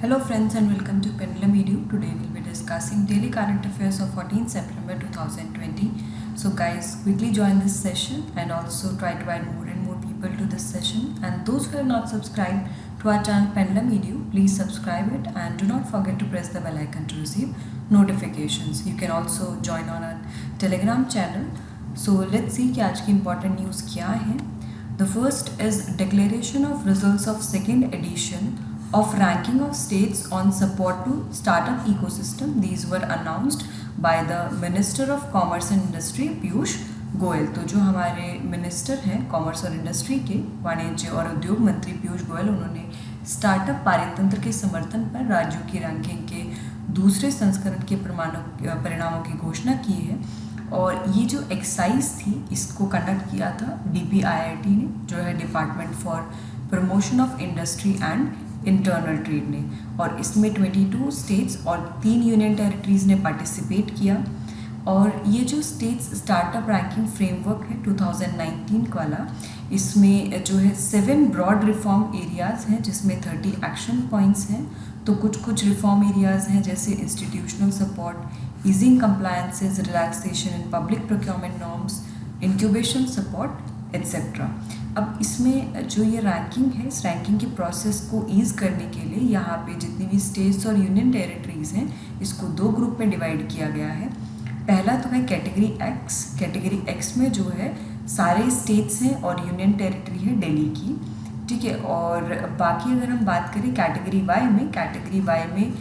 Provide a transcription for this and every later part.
Hello friends and welcome to Pendulum Edu. Today we'll be discussing daily current affairs of 14 September 2020. So guys, quickly join this session and also try to add more and more people to this session. And those who have not subscribed to our channel Pendulum Edu, please subscribe it and do not forget to press the bell icon to receive notifications. You can also join on our Telegram channel. So let's see कि आज की important news क्या है. The first is declaration of results of second edition of ranking of states on support to startup ecosystem. These were announced by the Minister of Commerce and Industry Piyush Goyal. तो जो हमारे minister हैं commerce और industry के, वाणिज्य और उद्योग मंत्री पीयूष गोयल, उन्होंने स्टार्टअप पारितंत्र के समर्थन पर राज्यों की रैंकिंग के दूसरे संस्करण के परिणामों की घोषणा की है. और ये जो एक्सरसाइज थी इसको कंडक्ट किया था DPIIT ने, जो है department for promotion of industry and internal trade ने. और इसमें 22 स्टेट्स और 3 यूनियन टेरिटरीज़ ने पार्टिसिपेट किया. और ये जो स्टेट्स स्टार्टअप रैंकिंग फ्रेमवर्क है 2019 वाला, इसमें जो है 7 ब्रॉड रिफॉर्म एरियाज़ हैं जिसमें 30 एक्शन पॉइंट्स हैं. तो कुछ रिफॉर्म एरियाज़ हैं जैसे institutional support, easing compliances, relaxation in public procurement norms, incubation support etcetera. अब इसमें जो ये रैंकिंग है, इस रैंकिंग की प्रोसेस को ईज़ करने के लिए यहाँ पे जितनी भी स्टेट्स और यूनियन टेरिटरीज़ हैं इसको 2 ग्रुप में डिवाइड किया गया है. पहला तो है कैटेगरी एक्स. कैटेगरी एक्स में जो है सारे स्टेट्स हैं और यूनियन टेरिटरी है दिल्ली की, ठीक है. और बाकी अगर हम बात करें कैटेगरी वाई में, कैटेगरी वाई में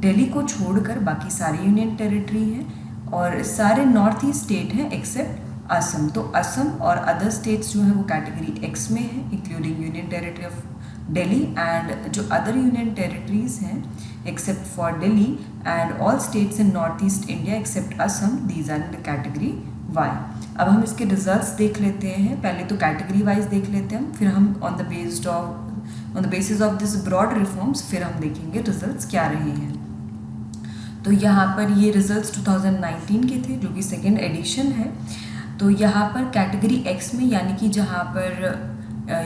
दिल्ली को छोड़कर बाकी सारी यूनियन टेरिटरी हैं और सारे नॉर्थ ईस्ट स्टेट हैं एक्सेप्ट असम. तो असम और अदर स्टेट्स जो है वो कैटेगरी एक्स में है, including union territory of Delhi and जो अदर यूनियन टेरिटरीज़ हैं except for Delhi and all states in north east India except Assam, these are in the category Y. अब हम इसके रिजल्ट्स देख लेते हैं. पहले तो कैटेगरी वाइज देख लेते हैं, फिर हम on the basis of this broad reforms फिर हम देखेंगे रिजल्ट्स क्या रहे हैं. तो यहाँ पर ये रिजल्ट्स 2019 के थे जो कि सेकेंड एडिशन है. तो यहाँ पर कैटेगरी एक्स में, यानी कि जहाँ पर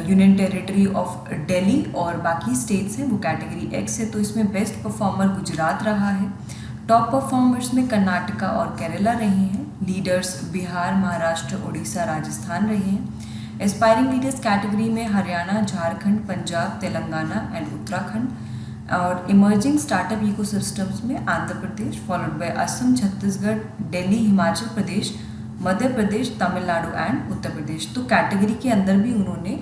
यूनियन टेरिटरी ऑफ दिल्ली और बाकी स्टेट्स हैं वो कैटेगरी एक्स है. तो इसमें बेस्ट परफॉर्मर गुजरात रहा है. टॉप परफॉर्मर्स में कर्नाटका और केरला रहे हैं. लीडर्स बिहार, महाराष्ट्र, उड़ीसा, राजस्थान रहे हैं. एस्पायरिंग लीडर्स कैटेगरी में हरियाणा, झारखंड, पंजाब, तेलंगाना एंड उत्तराखंड. और इमर्जिंग स्टार्टअप इकोसिस्टम्स में Andhra Pradesh followed by Assam, Chhattisgarh, Delhi, Himachal Pradesh, Madhya Pradesh, Tamil Nadu and Uttar Pradesh. तो कैटेगरी के अंदर भी उन्होंने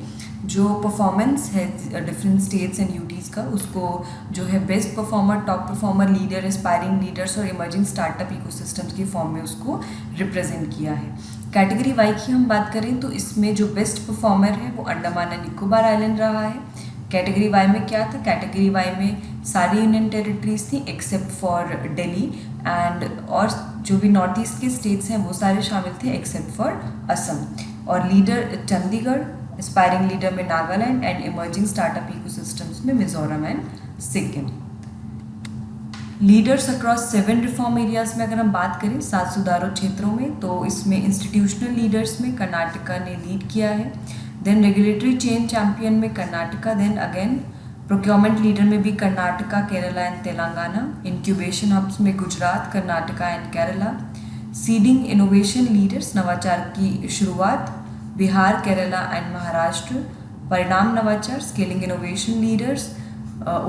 जो परफॉर्मेंस है डिफरेंट स्टेट्स एंड यूटीज़ का, उसको जो है best performer, top performer, leader, aspiring leaders और इमर्जिंग स्टार्टअप इकोसिस्टम्स की फॉर्म में उसको रिप्रेजेंट किया है. कैटेगरी वाई की हम बात करें तो इसमें जो बेस्ट परफॉर्मर है वो अंडमान एंड निकोबार आइलैंड रहा है. कैटेगरी वाई में क्या था, कैटेगरी वाई में सारी यूनियन टेरिटरीज थी एक्सेप्ट फॉर दिल्ली एंड और जो भी नॉर्थ ईस्ट के स्टेट्स हैं वो सारे शामिल थे एक्सेप्ट फॉर असम. और लीडर चंडीगढ़, एस्पायरिंग लीडर में Nagaland and emerging startup ecosystems में Mizoram and Sikkim. Leaders across 7 reform areas में अगर हम बात करें 7 सुधारों क्षेत्रों में, तो इसमें इंस्टीट्यूशनल लीडर्स में कर्नाटका ने लीड किया है. देन रेगुलेटरी चेंज चैंपियन में Karnataka, then again procurement leader में भी Karnataka, Kerala and Telangana. Incubation hubs में Gujarat, Karnataka and Kerala. Seeding innovation leaders, नवाचार की शुरुआत, बिहार, केरला एंड महाराष्ट्र. परिणाम नवाचार, scaling innovation leaders,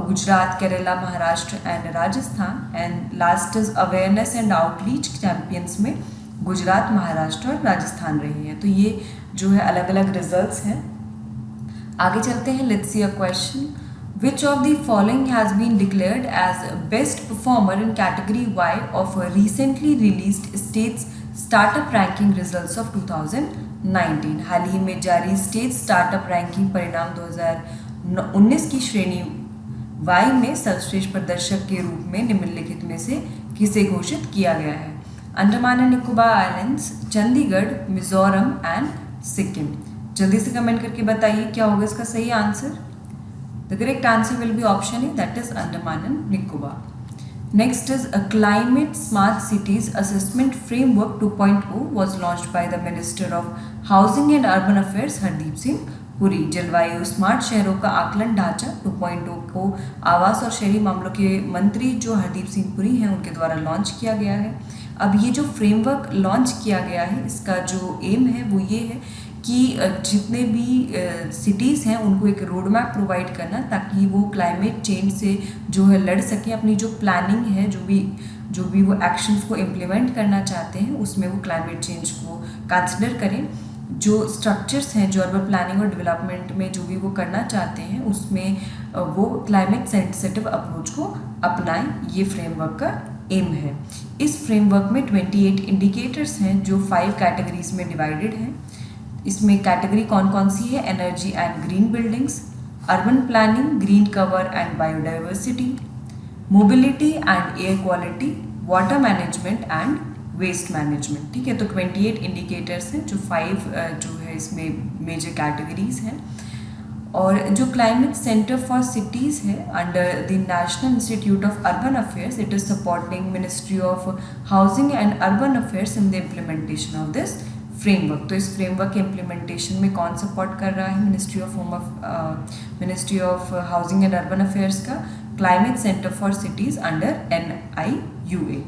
Gujarat, Kerala, Maharashtra and Rajasthan. And last is awareness and outreach champions में गुजरात, महाराष्ट्र और राजस्थान रहे हैं. तो ये जो है अलग अलग रिजल्ट्स हैं. आगे चलते हैं. Let's see a question. Which of the following has been declared as best performer in category Y of a recently released states startup ranking results of 2019? हाल ही में जारी स्टेट स्टार्टअप रैंकिंग परिणाम 2019 की श्रेणी Y में सर्वश्रेष्ठ प्रदर्शक के रूप में निम्नलिखित में से किसे घोषित किया गया है? Andaman and Nicobar islands, Chandigarh, Mizoram and Sikkim. जल्दी से कमेंट करके बताइए क्या होगा इसका सही answer. The correct answer will be option A, that is Andaman and Nicobar. Next is a Climate Smart Cities Assessment Framework 2.0 was launched by the Minister of Housing and Urban Affairs Hardeep Singh Puri. जलवायु smart शहरों का आकलन ढांचा 2.0 को आवास और शहरी मामलों के मंत्री जो हरदीप सिंह पुरी हैं उनके द्वारा लॉन्च किया गया है। अब ये जो फ्रेमवर्क लॉन्च किया गया है इसका जो एम है वो ये है कि जितने भी सिटीज़ हैं उनको एक रोड मैप प्रोवाइड करना ताकि वो क्लाइमेट चेंज से जो है लड़ सकें। अपनी जो प्लानिंग है जो भी वो एक्शंस को इम्प्लीमेंट करना चाहते हैं उसमें वो क्लाइमेट चेंज को कंसिडर करें। जो स्ट्रक्चर्स हैं जो अर्बन प्लानिंग और डेवलपमेंट में जो भी वो करना चाहते हैं उसमें वो क्लाइमेट सेंसिटिव अप्रोच को अपनाएं, ये फ्रेमवर्क का एम है। इस फ्रेमवर्क में 28 इंडिकेटर्स हैं जो 5 कैटेगरीज में डिवाइडेड हैं। इसमें कैटेगरी कौन कौन सी है? Energy and green buildings, urban planning, green cover and biodiversity, mobility and air quality, water management and waste management. ठीक है, तो 28 इंडिकेटर्स हैं जो 5 जो है इसमें मेजर कैटेगरीज हैं। और जो क्लाइमेट सेंटर फॉर सिटीज़ है under the national institute of urban affairs, it is supporting ministry of housing and urban affairs in the implementation of this framework. तो इस फ्रेमवर्क के इम्प्लीमेंटेशन में कौन सपोर्ट कर रहा है? Ministry of housing and urban affairs का climate centre for cities under NIUA।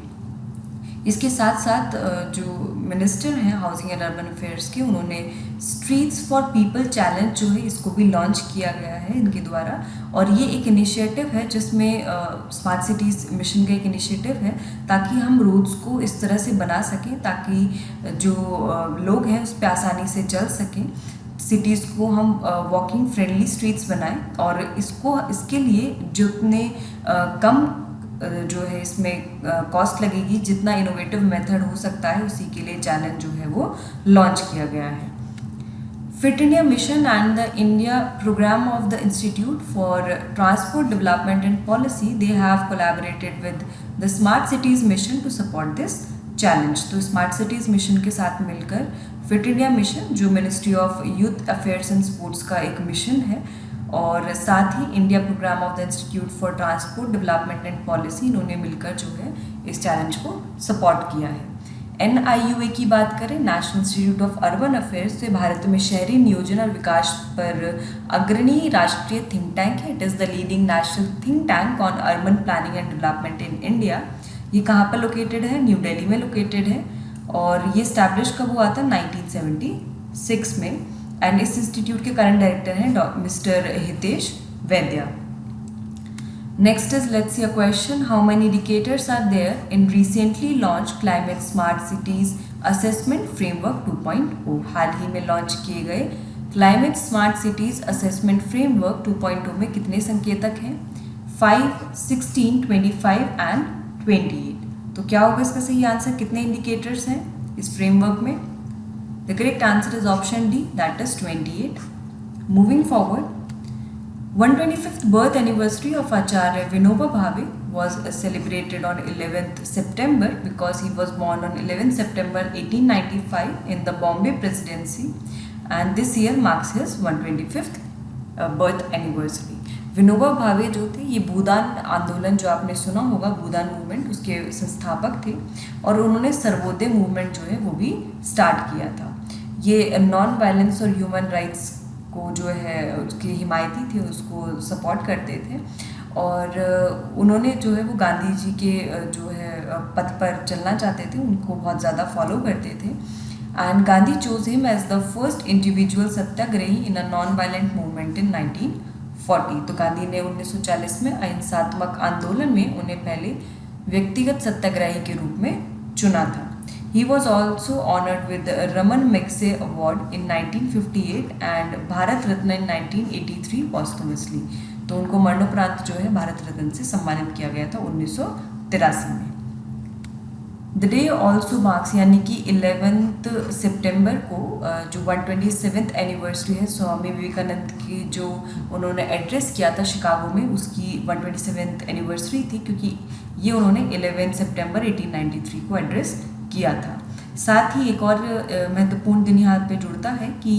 इसके साथ साथ जो मिनिस्टर हैं हाउसिंग एंड अर्बन अफेयर्स के, उन्होंने स्ट्रीट्स फॉर पीपल चैलेंज जो है इसको भी लॉन्च किया गया है इनके द्वारा। और ये एक इनिशिएटिव है जिसमें स्मार्ट सिटीज़ मिशन का एक इनिशिएटिव है ताकि हम रोड्स को इस तरह से बना सकें ताकि जो लोग हैं उस पर आसानी से चल सकें। सिटीज़ को हम वॉकिंग फ्रेंडली स्ट्रीट्स बनाएं और इसके लिए जितने कम जो है इसमें कॉस्ट लगेगी, जितना इनोवेटिव मेथड हो सकता है उसी के लिए चैलेंज जो है वो लॉन्च किया गया है। Fit India mission and the India programme of the institute for transport development and policy, they have collaborated with the smart cities mission to support this challenge. तो स्मार्ट सिटीज़ मिशन के साथ मिलकर fit India mission जो ministry of youth affairs and sports का एक mission है और साथ ही India programme of the institute for transport development and policy, इन्होंने मिलकर जो है इस चैलेंज को सपोर्ट किया है। NIUA की बात करें, national institute of urban affairs, से भारत में शहरी नियोजन और विकास पर अग्रणी राष्ट्रीय थिंक टैंक है। It is the leading national think tank on urban planning and development in India. ये कहाँ पर लोकेटेड है? न्यू दिल्ली में लोकेटेड है और ये स्टैब्लिश कब हुआ था? 1976 में। एंड इस इंस्टीट्यूट के करंट डायरेक्टर हैं mister Hitesh Vaidya. Next is let's see a question, how many indicators are there in recently launch climate smart cities assessment framework 2.0। हाल ही में लॉन्च किए गए climate smart cities assessment framework 2.0 में कितने संकेतक हैं? 5, 16, 25 एंड 28। तो क्या होगा इसका सही आंसर? कितने इंडिकेटर्स हैं इस फ्रेमवर्क में? The correct answer is option D, that is 28. Moving forward, 125th birth anniversary of Acharya Vinoba Bhave was celebrated on 11th September because he was born on 11th September 1895 in the Bombay Presidency, and this year marks his 125th birth anniversary. Vinoba Bhave जो थे ये भूदान आंदोलन जो आपने सुना होगा, भूदान movement, उसके संस्थापक थे और उन्होंने सर्वोदय मूवमेंट जो है वो भी स्टार्ट किया था। ये नॉन वायलेंस और ह्यूमन राइट्स को जो है उसके हिमायती थे, उसको सपोर्ट करते थे और उन्होंने जो है वो गांधी जी के जो है पथ पर चलना चाहते थे, उनको बहुत ज़्यादा फॉलो करते थे। And Gandhi chose him as the first individual satyagrahi in a non violent movement in 1940। तो गांधी ने 1940 में अहिंसात्मक आंदोलन में उन्हें पहले व्यक्तिगत सत्याग्रही के रूप में चुना था। He was also honored with the Raman Magsaysay Award in 1958 and Bharat Ratna in 1983 posthumously। तो उनको मरणोपरांत जो है भारत रत्न से सम्मानित किया गया था 1983 में। द डे ऑल्सो मार्क्स, यानी कि 11 सितंबर को जो 127th एनिवर्सरी है स्वामी विवेकानंद की, जो उन्होंने एड्रेस किया था शिकागो में, उसकी 127th एनिवर्सरी थी क्योंकि ये उन्होंने 11 सितंबर 1893 को एड्रेस किया था। साथ ही एक और महत्वपूर्ण दिन यहाँ पे जुड़ता है कि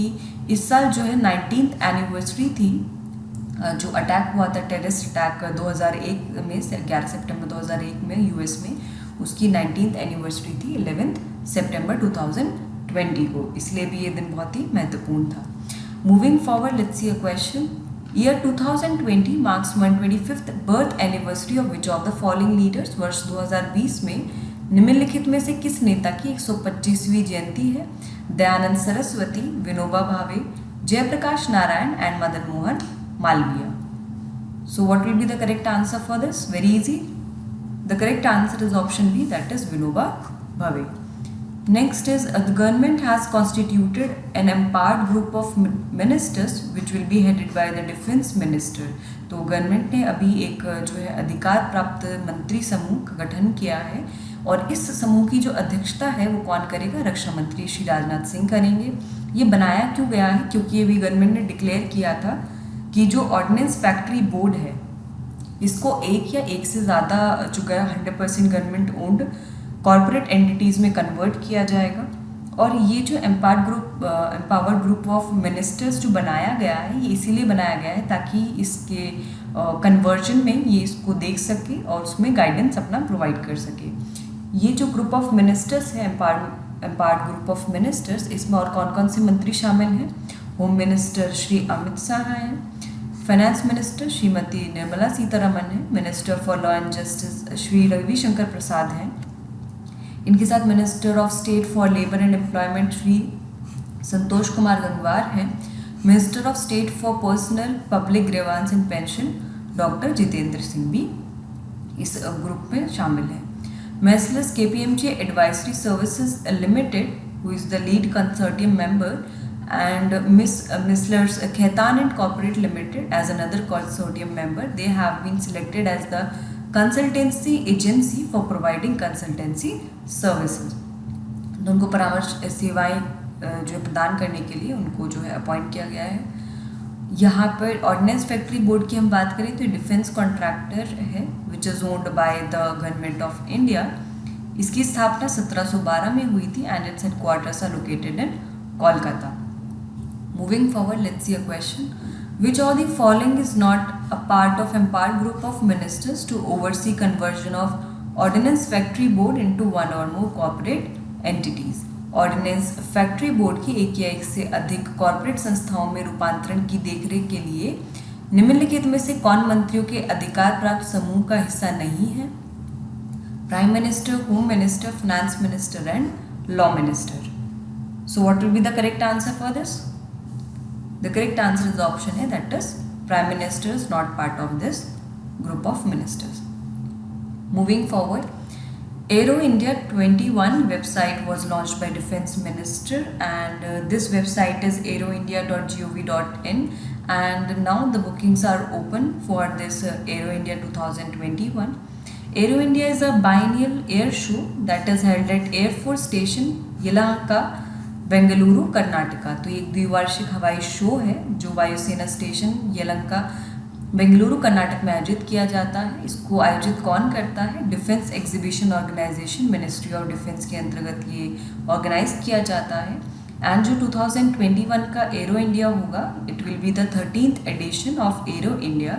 इस साल जो है 19th एनिवर्सरी थी जो अटैक हुआ था, टेररिस्ट अटैक 2001 में, 11 सितंबर 2001 में यूएस में, उसकी 19th एनिवर्सरी थी 11 सितंबर 2020 को, इसलिए भी ये दिन बहुत ही महत्वपूर्ण था। Moving forward, let's see a question. Year 2020 marks 125th birth anniversary of which of the following leaders? वर्ष 2020 में निम्नलिखित में से किस नेता की 125वीं जयंती है? Dayanand Saraswati, Vinoba Bhave, Jayaprakash Narayan and Madan Mohan Malviya. So what will be the correct answer for this? Very easy. The correct answer is option B, that is Vinoba Bhave. Next is the government has constituted an empowered group of ministers which will be headed by the defense minister. तो government ने अभी एक जो है अधिकार प्राप्त मंत्री समूह का गठन किया है और इस समूह की जो अध्यक्षता है वो कौन करेगा? रक्षा मंत्री श्री राजनाथ सिंह करेंगे. ये बनाया क्यों गया है? क्योंकि अभी गवर्नमेंट ने डिक्लेयर किया था कि जो ऑर्डिनेंस फैक्ट्री बोर्ड है इसको एक या एक से ज़्यादा जो 100% गवर्नमेंट ओन्ड कॉर्पोरेट एंटिटीज़ में कन्वर्ट किया जाएगा. और ये जो एम्पावर्ड ग्रुप ऑफ मिनिस्टर्स जो बनाया गया है ये इसीलिए बनाया गया है ताकि इसके कन्वर्जन में ये इसको देख सके और उसमें गाइडेंस अपना प्रोवाइड कर सके. ये जो ग्रुप ऑफ मिनिस्टर्स है एम्पावर्ड ग्रुप ऑफ मिनिस्टर्स, इसमें और कौन कौन से मंत्री शामिल हैं? होम मिनिस्टर श्री अमित शाह हैं, फाइनेंस मिनिस्टर श्रीमती निर्मला सीतारमन है, minister for law and justice Shri Ravi Shankar Prasad हैं, इनके साथ minister of state for labour and employment Shri Santosh Kumar Gangwar हैं, minister of state for personnel public grievances and pension doctor Jitendra Singh भी इस ग्रुप में शामिल हैं. मेसलर्स KPMG advisory services limited who is the lead consortium member and Misslers Khaitan and Corporate Limited as another consortium member. They have been selected as the consultancy agency for providing consultancy services. तो उनको परामर्श सेवाएं जो प्रदान करने के लिए उनको जो है अपॉइंट किया गया है. यहाँ पर ऑर्डिनेंस फैक्ट्री बोर्ड की हम बात करें तो डिफेंस कॉन्ट्रैक्टर है which is owned by the government of India. इसकी स्थापना 1712 में हुई थी and its headquarters are located in Kolkata. Moving forward, let's see a question. Which of the following is not a part of empowered group of ministers to oversee conversion of Ordnance Factory Board into one or more corporate entities? Ordnance Factory Board की एक या एक से अधिक corporate संस्थाओं में रूपांतरण की देखरेख के लिए निम्नलिखित में से कौन मंत्रियों के अधिकार प्राप्त समूह का हिस्सा नहीं है? Prime minister, home minister, finance minister and law minister. So what will be the correct answer for this? The correct answer is option A, that is Prime Minister is not part of this group of ministers. Moving forward, Aero India 21 website was launched by Defence Minister and this website is aeroindia.gov.in and now the bookings are open for this Aero India 2021. Aero India is a biennial air show that is held at Air Force Station Yelahanka, Bengaluru, Karnataka. तो एक द्विवार्षिक हवाई show है जो वायुसेना station यलंका Bengaluru Karnataka में आयोजित किया जाता है. इसको आयोजित कौन करता है? Defence exhibition organisation, ministry of defence के अंतर्गत ये ऑर्गेनाइज किया जाता है. एंड जो 2021 का एरो इंडिया होगा it will be the 13th edition of Aero India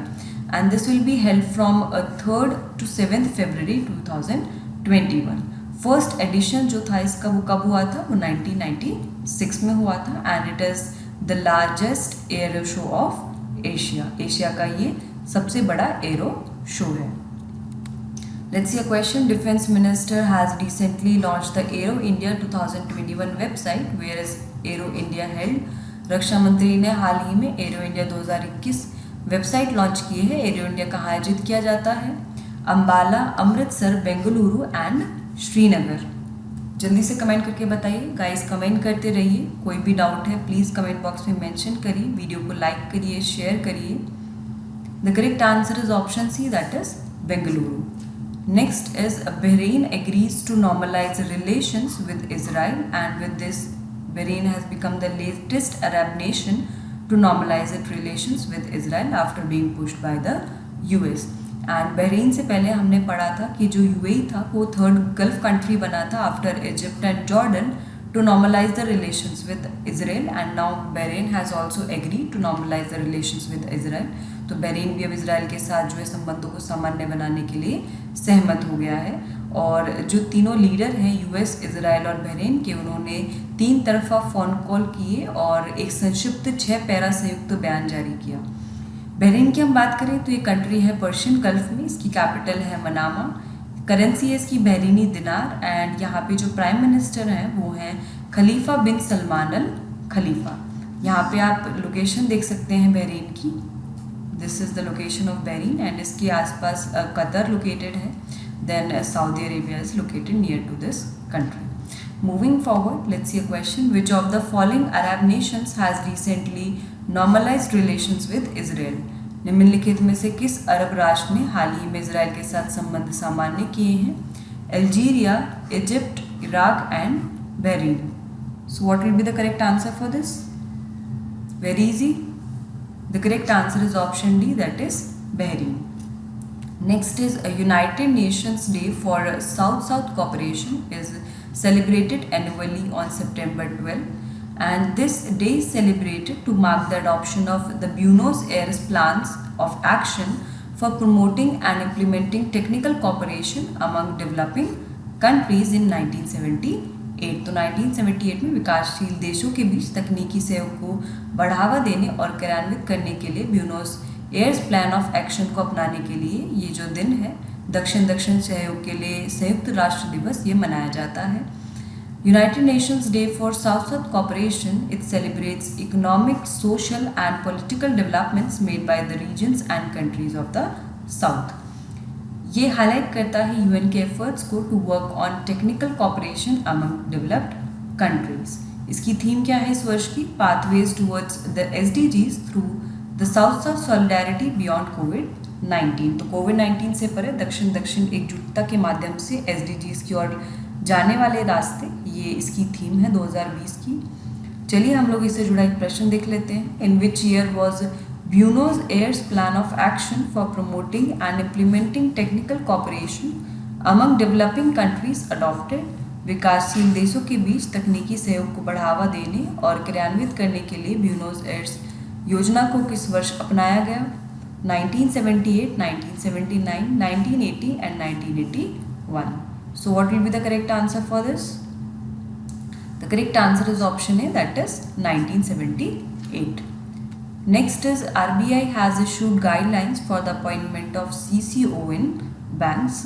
and this will be held from 3rd to 7th February 2021. First edition जो था इसका वो कब हुआ था? वो 1996 में हुआ था and it is the largest aero show of Asia. Asia का ये सबसे बड़ा एरो शो है. Let's see a question. Defence minister has recently launch the aero India 2021 website where is aero India held. रक्षा मंत्री ने हाल ही में एरो इंडिया 2021 वेबसाइट लॉन्च की है. एरो इंडिया कहाँ आयोजित किया जाता है? अम्बाला, अमृतसर, बेंगलुरु एंड श्रीनगर. जल्दी से कमेंट करके बताइए गाइस, कमेंट करते रहिए. कोई भी डाउट है प्लीज़ कमेंट बॉक्स में मेंशन करिए. वीडियो को लाइक करिए, शेयर करिए. The correct answer is option C, that is Bengaluru. Next is Bahrain agrees to normalise relations with Israel and with this Bahrain has become the latest Arab nation to normalise it relations with Israel after being pushed by the US. And Bahrain से पहले हमने पढ़ा था कि जो UAE था वो 3rd gulf country बना था after Egypt and Jordan to normalise the relations with Israel and now Bahrain has also agree to normalise the relations with Israel. तो बहरीन भी अब इजराइल के साथ जो है संबंधों को सामान्य बनाने के लिए सहमत हो गया है और जो तीनों लीडर हैं यूएस, इजराइल और बहरीन के, उन्होंने 3 तरफा फ़ोन कॉल किए और एक संक्षिप्त 6 पैरा संयुक्त बयान जारी किया। बहरीन की हम बात करें तो ये कंट्री है पर्शियन गल्फ में, इसकी कैपिटल है मनामा, करेंसी है इसकी बहरीनी दिनार, एंड यहाँ पे जो प्राइम मिनिस्टर हैं वो हैं खलीफा बिन सलमान अल खलीफा। यहाँ पे आप लोकेशन देख सकते हैं बहरीन की, this is the location of Bahrain, and इसके आसपास कतर लोकेटेड है, then Saudi Arabia is located near to this country. Moving forward, let's see a question. Which of the following Arab nations has recently normalized relations with Israel? निम्नलिखित में से किस अरब राष्ट्र ने हाल ही में इजराइल के साथ संबंध सामान्य किए हैं? Algeria, Egypt, Iraq and Bahrain. So what will be the correct answer for this? Very easy. The correct answer is option D, that is Bahrain. Next is a United Nations Day for South-South Cooperation is celebrated annually on September 12, and this day is celebrated to mark the adoption of the Buenos Aires plans of action for promoting and implementing technical cooperation among developing countries in 1978. तो 1978 में विकासशील देशों के बीच तकनीकी सहयोग को बढ़ावा देने और कार्यान्वित करने के लिए Buenos Aires plan of action को अपनाने के लिए ये जो दिन है दक्षिण सहयोग के लिए संयुक्त राष्ट्र दिवस ये मनाया जाता है. United Nations day for south south cooperation it celebrates economic, social and political developments made by the regions and countries of the south. ये हाईलाइट करता है यूएन के एफर्ट्स को to work on technical cooperation among developed countries. इसकी theme क्या है इस वर्ष की? Pathways towards the SDGs through the south south solidarity beyond कोविड-19. तो कोविड-19 से परे दक्षिण एकजुटता के माध्यम से एसडीजीज की ओर जाने वाले रास्ते, ये इसकी थीम है 2020 की. चलिए हम लोग इससे जुड़ा एक प्रश्न देख लेते हैं. In which year was Buenos Aires plan of action for promoting and implementing technical cooperation among developing countries adopted? विकासशील देशों के बीच तकनीकी सहयोग को बढ़ावा देने और क्रियान्वित करने के लिए ब्यूनोस एयर्स योजना को किस वर्ष अपनाया गया? 1978, 1979, 1980 and 1981. So what will be the correct answer for this? The correct answer is option A, that is 1978. Next is RBI has issued guidelines for the appointment of CCO in banks.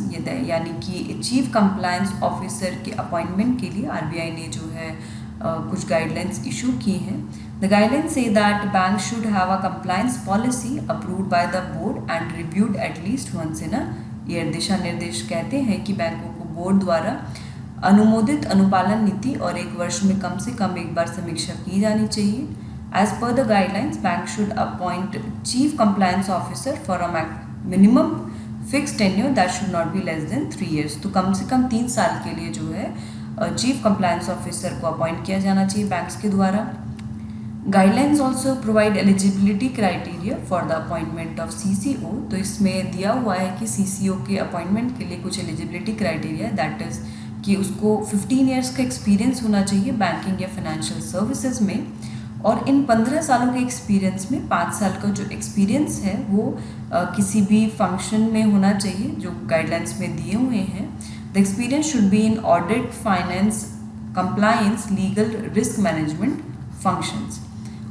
यानी कि chief compliance officer के appointment के लिए RBI ने जो है कुछ guidelines issue की हैं. The guidelines say that banks should have a compliance policy approved by the board and reviewed at least once in a year. दिशा निर्देश कहते हैं कि बैंकों को बोर्ड द्वारा अनुमोदित अनुपालन नीति और एक वर्ष में कम से कम एक बार समीक्षा की जानी चाहिए. As per the guidelines, banks should appoint chief compliance officer for a minimum fixed tenure that should not be less than 3 years. तो कम से कम 3 साल के लिए जो है चीफ कंप्लायंस ऑफिसर को अपॉइंट किया जाना चाहिए बैंक्स के द्वारा. Guidelines also provide eligibility criteria for the appointment of CCO. तो इसमें दिया हुआ है कि CCO के अपॉइंटमेंट के लिए कुछ एलिजिबिलिटी क्राइटेरिया, दैट इज़ कि उसको 15 ईयर्स का एक्सपीरियंस होना चाहिए बैंकिंग या फाइनेंशियल सर्विसेज में, और इन 15 सालों के एक्सपीरियंस में 5 साल का जो एक्सपीरियंस है वो किसी भी फंक्शन में होना चाहिए जो गाइडलाइंस में दिए हुए हैं. The experience should be in audit, finance, compliance, legal, risk management functions.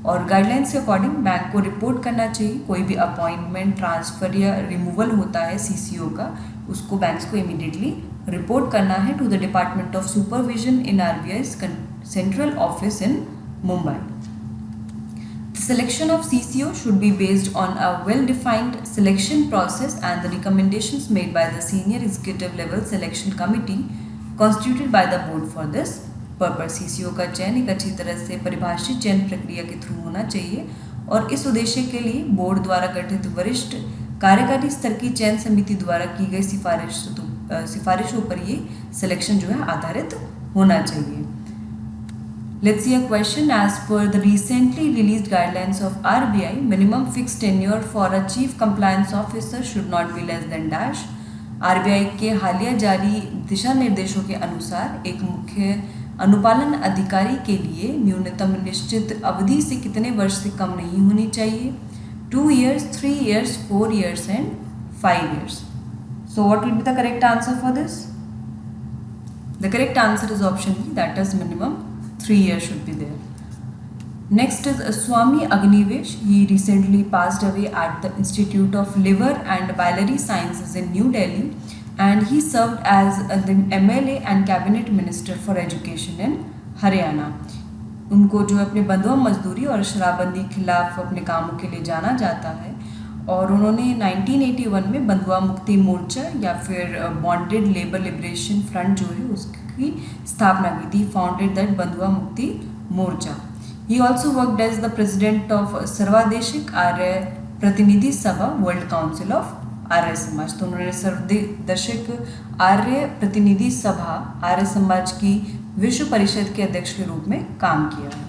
और गाइडलाइंस के अकॉर्डिंग बैंक को रिपोर्ट करना चाहिए कोई भी अपॉइंटमेंट, ट्रांसफ़र या रिमूवल होता है CCO का, उसको बैंक्स को इमीडिएटली रिपोर्ट करना है to the department of supervision in RBI central office in Mumbai. The selection of CCO should be based on a well-defined selection process and the recommendations made by the senior executive level selection committee constituted by the board for this purpose. CCO का चयन एक अच्छी तरह से परिभाषित चयन प्रक्रिया के थ्रू होना चाहिए और इस उद्देश्य के लिए बोर्ड द्वारा गठित वरिष्ठ कार्यकारी स्तर की चयन समिति द्वारा की गई सिफारिशों पर ये सिलेक्शन जो है आधारित होना चाहिए. Let's see a question. As per the recently released guidelines of RBI, minimum fixed tenure for a chief compliance officer should not be less than dash. RBI के हालिया जारी दिशा निर्देशों के अनुसार एक मुख्य अनुपालन अधिकारी के लिए न्यूनतम निश्चित अवधि से कितने वर्ष से कम नहीं होनी चाहिए? 2 years, 3 years, 4 years and 5 years. So what will be the correct answer for this? The correct answer is option B, that is minimum 3 years should be there. Next is Swami Agnivesh. He recently passed away at the Institute of Liver and Biliary Sciences in New Delhi, and he served as the MLA and Cabinet Minister for Education in Haryana. उनको जो अपने बंधुआ मजदूरी और शराबबंदी के खिलाफ अपने कामों के लिए जाना जाता है, और उन्होंने 1981 में बंधुआ मुक्ति मोर्चा या फिर बॉन्डेड लेबर लिबरेशन फ्रंट जो है उसकी स्थापना की थी, founded that Bandhua Mukti Morcha. He also worked as the president of Sarvadeshik Arya Pratinidhi Sabha world council of Arya Samaj. तो उन्होंने सर्वदेशिक आर्य प्रतिनिधि सभा आर्य समाज की विश्व परिषद के अध्यक्ष के रूप में काम किया है.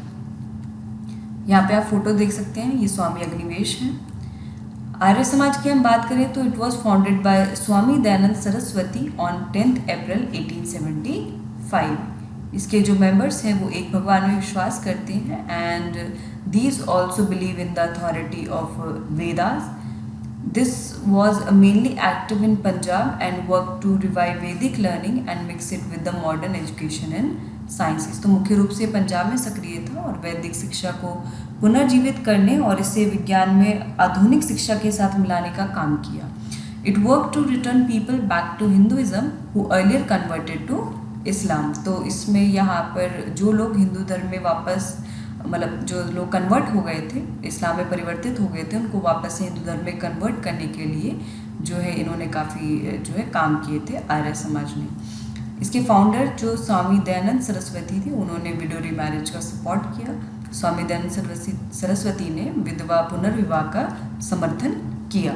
यहाँ पे आप फोटो देख सकते हैं, ये स्वामी अग्निवेश हैं. आर्य समाज की हम बात करें तो it was founded by Swami Dayanand Saraswati on 10 अप्रैल 1875. इसके जो मेंबर्स हैं वो एक भगवान में विश्वास करते हैं, and these also believe in the authority of Vedas. This was mainly active in Punjab and work to revive Vedic learning and mix it with the modern education and sciences. तो मुख्य रूप से पंजाब में सक्रिय था और वैदिक शिक्षा को पुनर्जीवित करने और इसे विज्ञान में आधुनिक शिक्षा के साथ मिलाने का काम किया. It work to return people back to Hinduism who earlier converted to Islam. तो इसमें यहाँ पर जो लोग हिंदू धर्म में वापस मतलब जो लोग कन्वर्ट हो गए थे, इस्लाम में परिवर्तित हो गए थे, उनको वापस से हिंदू धर्म में कन्वर्ट करने के लिए जो है इन्होंने काफ़ी जो है काम किए थे आर्य समाज ने. इसके फाउंडर जो स्वामी दयानंद सरस्वती थे, उन्होंने विडो रीमैरिज का सपोर्ट किया. स्वामी दयानंद सरस्वती ने विधवा पुनर्विवाह का समर्थन किया.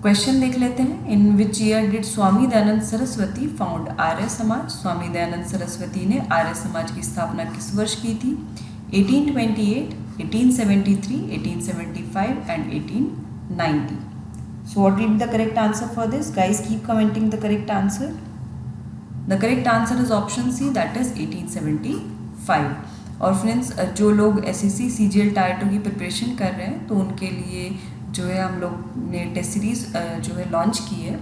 क्वेश्चन देख लेते हैं. In which year did Swami Dayanand Saraswati found Arya Samaj? Swami Dayanand Saraswati ने आर्य समाज की स्थापना किस वर्ष की थी? 1828, 1873, 1875 and 1890. So what will be the correct answer for this? Guys, keep commenting the correct answer. The correct answer is option C, that is 1875. और फ्रेंड्स जो लोग SSC CGL टायर 2 की प्रिपरेशन कर रहे हैं तो उनके लिए जो है हम लोग ने टेस्ट सीरीज़ जो है लॉन्च की है.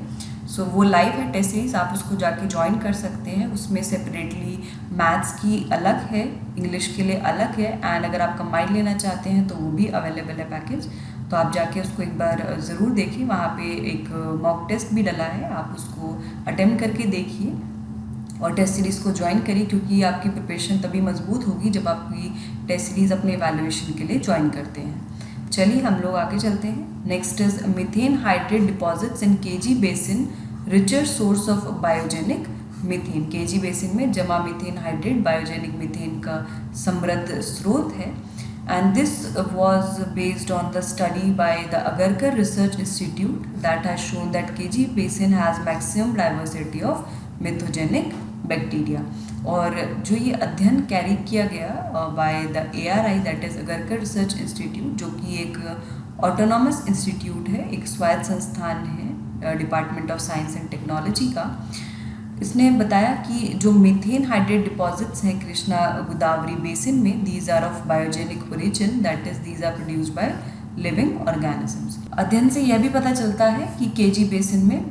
सो वो लाइव है टेस्ट सीरीज़, आप उसको जाके ज्वाइन कर सकते हैं. उसमें सेपरेटली मैथ्स की अलग है, इंग्लिश के लिए अलग है, एंड अगर आप कंबाइंड लेना चाहते हैं तो वो भी अवेलेबल है पैकेज. तो आप जाके उसको एक बार ज़रूर देखिए. वहाँ पे एक मॉक टेस्ट भी डला है, आप उसको अटेम्प्ट करके देखिए और टेस्ट सीरीज़ को ज्वाइन करिए, क्योंकि आपकी प्रिपरेशन तभी मजबूत होगी जब आपकी टेस्ट सीरीज़ अपने इवैल्यूएशन के लिए ज्वाइन करते हैं. चलिए हम लोग आगे चलते हैं. Next is methane hydrate deposits in KG basin richer source of biogenic methane. KG basin में जमा मीथेन हाइड्रेट बायोजेनिक मीथेन का समृद्ध स्रोत है. And this was based on the study by the Agarkar Research Institute that has shown that KG basin has maximum diversity of mythogenic bacteria. और जो ये अध्ययन कैरी किया गया by the ARI that is Agarkar research institute, जो कि एक autonomous institute है, एक स्वायत्त संस्थान है department of science and technology का. इसने बताया कि जो मीथेन हाइड्रेट डिपॉजिट्स हैं कृष्णा गोदावरी बेसिन में, these are of biogenic origin, that is these are produced by living organisms. अध्ययन से यह भी पता चलता है कि केजी बेसिन में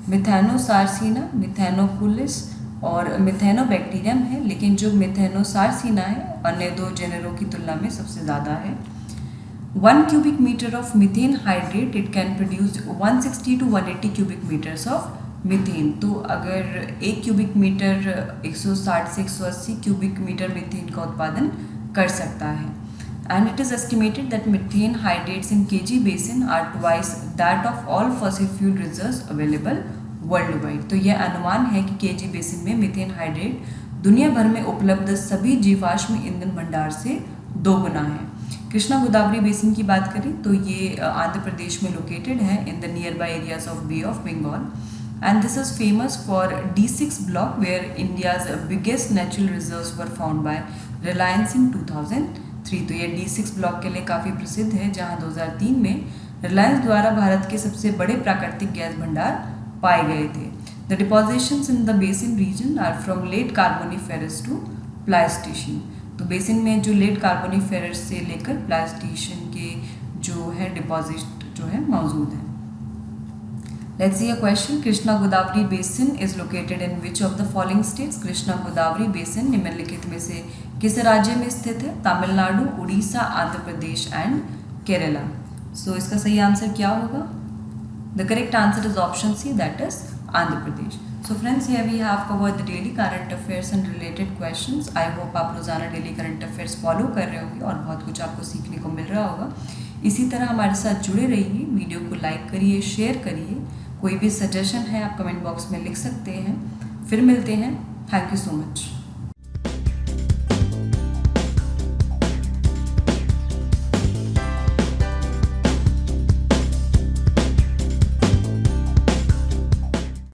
मिथेनोसार्सिना, मिथेनोकुलिस और मिथेनोबैक्टीरियम है, लेकिन जो मिथेनोसार्सिना है अन्य दो जेनरों की तुलना में सबसे ज़्यादा है. 1 cubic meter of methane hydrate it can produce 160 to 180 cubic meters of methane. तो अगर 1 क्यूबिक मीटर 160 से 180 क्यूबिक मीटर मीथेन का उत्पादन कर सकता है. And it is estimated that methane hydrates in KG basin are twice that of all fossil fuel reserves available worldwide. तो यह अनुमान है कि केजी बेसिन में मीथेन हाइड्रेट दुनिया भर में उपलब्ध सभी जीवाश्म ईंधन भंडार से 2 गुना है. कृष्णा गोदावरी बेसिन की बात करें तो ये आंध्र प्रदेश में लोकेटेड है in the nearby areas of Bay of Bengal. And this is famous for D6 block where India's biggest natural reserves were found by Reliance in 2003. तो ये D6 ब्लॉक के लिए काफ़ी प्रसिद्ध है, जहाँ 2003 में रिलायंस द्वारा भारत के सबसे बड़े प्राकृतिक गैस भंडार पाए गए थे. The depositions in the basin region are from late Carboniferous to Pleistocene. तो बेसिन में जो लेट कार्बोनिफेरस से लेकर प्लास्टिशियन के जो है डिपॉजिट जो है मौजूद है. Let's see a question. Krishna Godavari Basin is located in which of the following states? Krishna Godavari Basin निम्नलिखित में से किस राज्य में स्थित है? तमिलनाडु, उड़ीसा, आंध्र प्रदेश एंड केरला. So इसका सही आंसर क्या होगा? The correct answer is option C, that is Andhra Pradesh. So friends, here we have covered the daily current affairs and related questions. I hope आप रोजाना डेली करंट अफेयर्स फॉलो कर रहे होंगे और बहुत कुछ आपको सीखने को मिल रहा होगा. इसी तरह हमारे साथ जुड़े रहिए, वीडियो को लाइक करिए, शेयर करिए. कोई भी सजेशन है आप कमेंट बॉक्स में लिख सकते हैं. फिर मिलते हैं. Thank you so much.